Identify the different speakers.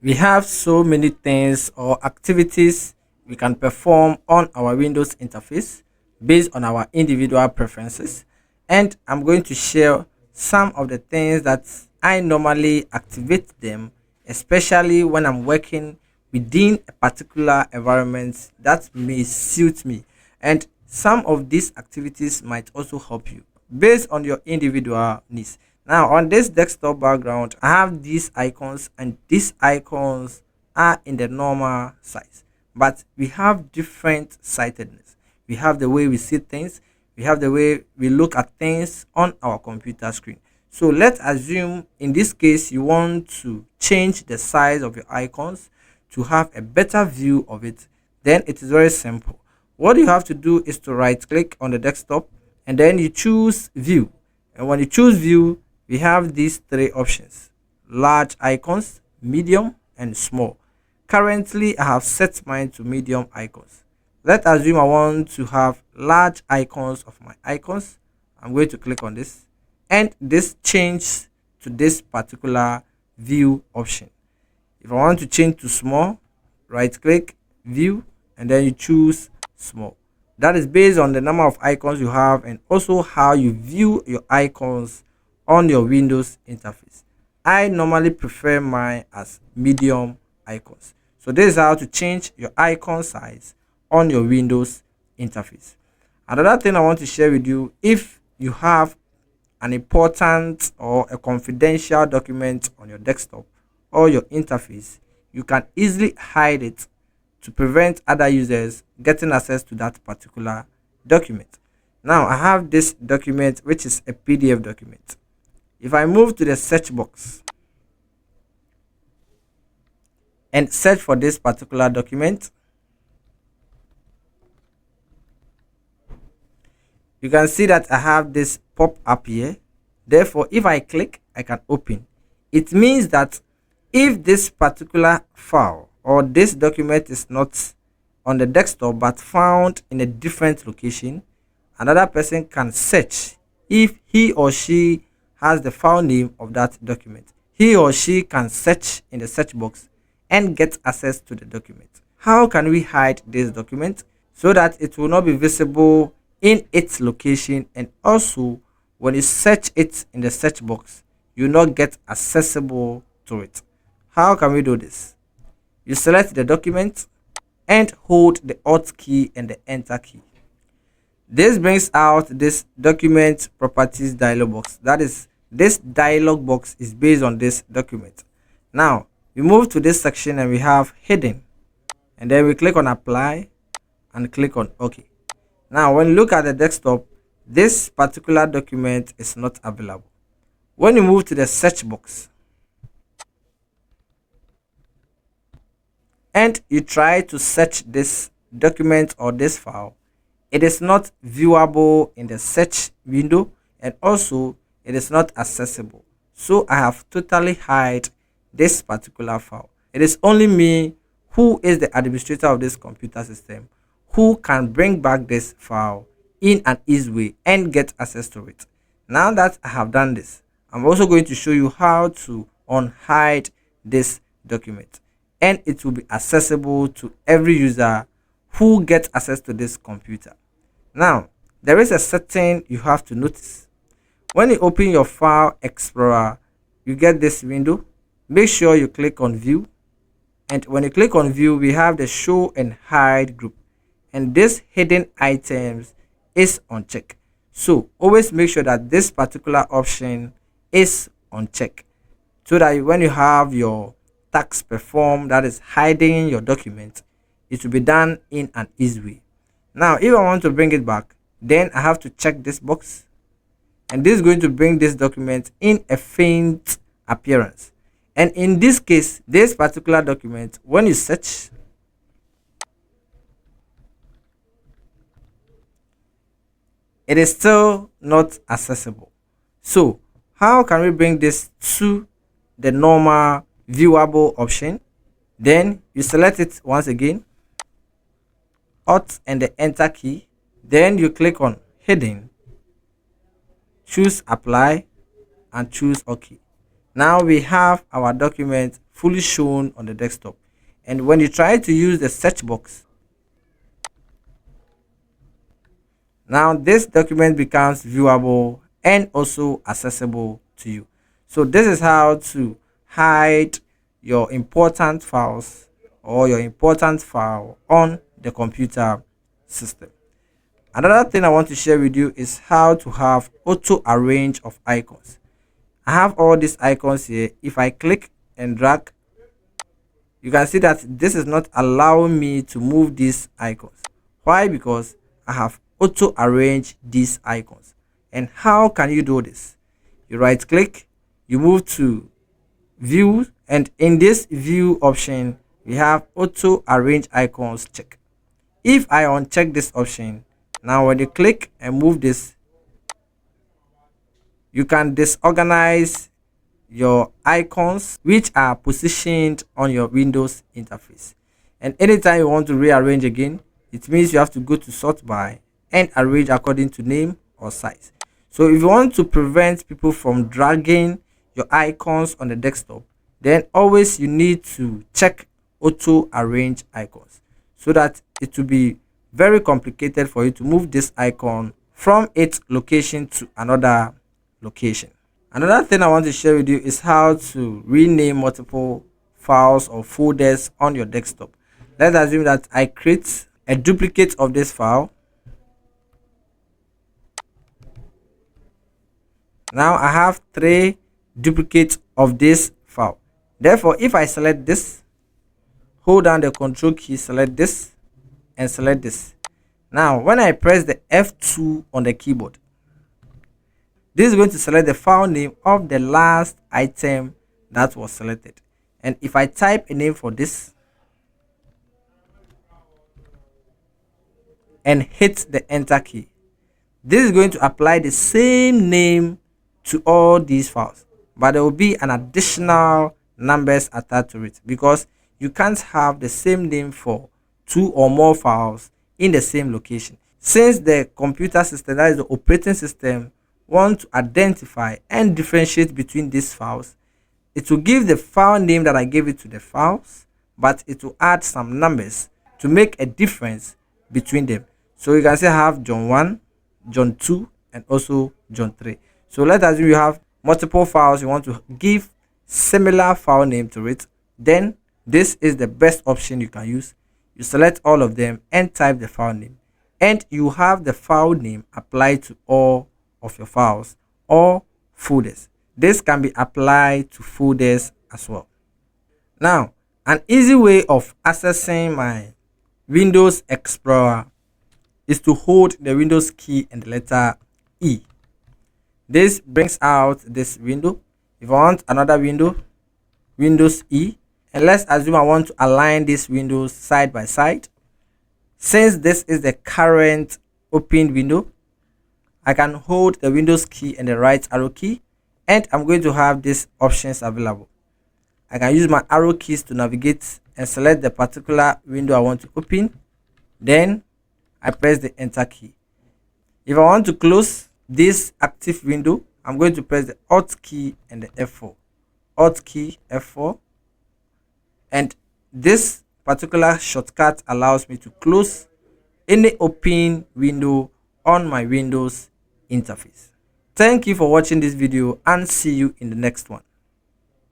Speaker 1: We have so many things or activities we can perform on our Windows interface based on our individual preferences. And I'm going to share some of the things that I normally activate them, especially when I'm working within a particular environment that may suit me. And some of these activities might also help you based on your individual needs. Now, on this desktop background, I have these icons, and these icons are in the normal size, but we have different sightedness. We have the way we see things, we have the way we look at things on our computer screen. So let's assume in this case you want to change the size of your icons to have a better view of it. Then it is very simple. What you have to do is to right click on the desktop, and then you choose view. And when you choose view, we have these three options: large icons, medium, and small. Currently I have set mine to medium icons. Let's assume I want to have large icons of my icons. I'm going to click on this, and this changes to this particular view option. If I want to change to small, right click, view, and then you choose small. That is based on the number of icons you have and also how you view your icons on your Windows interface. I normally prefer mine as medium icons. So this is how to change your icon size on your Windows interface. Another thing I want to share with you: if you have an important or a confidential document on your desktop or your interface, you can easily hide it to prevent other users getting access to that particular document. Now I have this document, which is a PDF document. If I move to the search box and search for this particular document, you can see that I have this pop up here. Therefore, if I click, I can open. It means that if this particular file or this document is not on the desktop but found in a different location, another person can search. If he or she has the file name of that document, he or she can search in the search box and get access to the document. How can we hide this document so that it will not be visible in its location, and also when you search it in the search box, you will not get accessible to it? How can we do this? You select the document and hold the Alt key and the Enter key. This brings out this document properties dialog box. That is, this dialog box is based on this document. Now we move to this section and we have hidden, and then we click on apply and click on OK. Now when you look at the desktop, this particular document is not available. When you move to the search box and you try to search this document or this file, it is not viewable in the search window, and also it is not accessible. So I have totally hide this particular file. It is only me, who is the administrator of this computer system, who can bring back this file in an easy way and get access to it. Now that I have done this, I'm also going to show you how to unhide this document, and it will be accessible to every user who gets access to this computer. Now there is a setting you have to notice. When you open your file explorer, you get this window. Make sure you click on view, and when you click on view, we have the show and hide group, and this hidden items is on check. So always make sure that this particular option is on check, so that when you have your task performed, that is hiding your document, it will be done in an easy way. Now if I want to bring it back, then I have to check this box, and this is going to bring this document in a faint appearance. And in this case, this particular document, when you search, it is still not accessible. So how can we bring this to the normal viewable option? Then you select it once again, Alt and the Enter key, then you click on hidden, choose apply and choose OK. Now we have our document fully shown on the desktop. And when you try to use the search box, now this document becomes viewable and also accessible to you. So this is how to hide your important files or your important file on the computer system. Another thing I want to share with you is how to have auto arrange of icons. I have all these icons here. If I click and drag, you can see that this is not allowing me to move these icons. Why? Because I have auto arrange these icons. And how can you do this? You right click, you move to view, and in this view option we have auto arrange icons check. If I uncheck this option, now when you click and move this, you can disorganize your icons which are positioned on your Windows interface. And anytime you want to rearrange again, it means you have to go to sort by and arrange according to name or size. So if you want to prevent people from dragging your icons on the desktop, then always you need to check auto arrange icons, so that it will be very complicated for you to move this icon from its location to another location. Another thing I want to share with you is how to rename multiple files or folders on your desktop. Let's assume that I create a duplicate of this file. Now I have 3 duplicates of this file. Therefore, if I select this, hold down the control key, select this and select this. Now when I press the F2 on the keyboard, this is going to select the file name of the last item that was selected. And if I type a name for this and hit the enter key, this is going to apply the same name to all these files, but there will be an additional numbers attached to it, because you can't have the same name for 2 or more files in the same location. Since the computer system, that is the operating system, want to identify and differentiate between these files, it will give the file name that I gave it to the files, but it will add some numbers to make a difference between them. So you can say I have John 1, John 2 and also John 3. So let's assume you have multiple files, you want to give similar file name to it, then this is the best option you can use. You select all of them and type the file name, and you have the file name applied to all of your files or folders. This can be applied to folders as well. Now, an easy way of accessing my Windows Explorer is to hold the Windows key and the letter E. This brings out this window. If I want another window, Windows E, and let's assume I want to align these windows side by side. Since this is the current open window, I can hold the Windows key and the right arrow key, and I'm going to have these options available. I can use my arrow keys to navigate and select the particular window I want to open. Then I press the enter key. If I want to close this active window, I'm going to press the Alt key and the F4. Alt key, F4. And this particular shortcut allows me to close any open window on my Windows interface. Thank you for watching this video, and see you in the next one.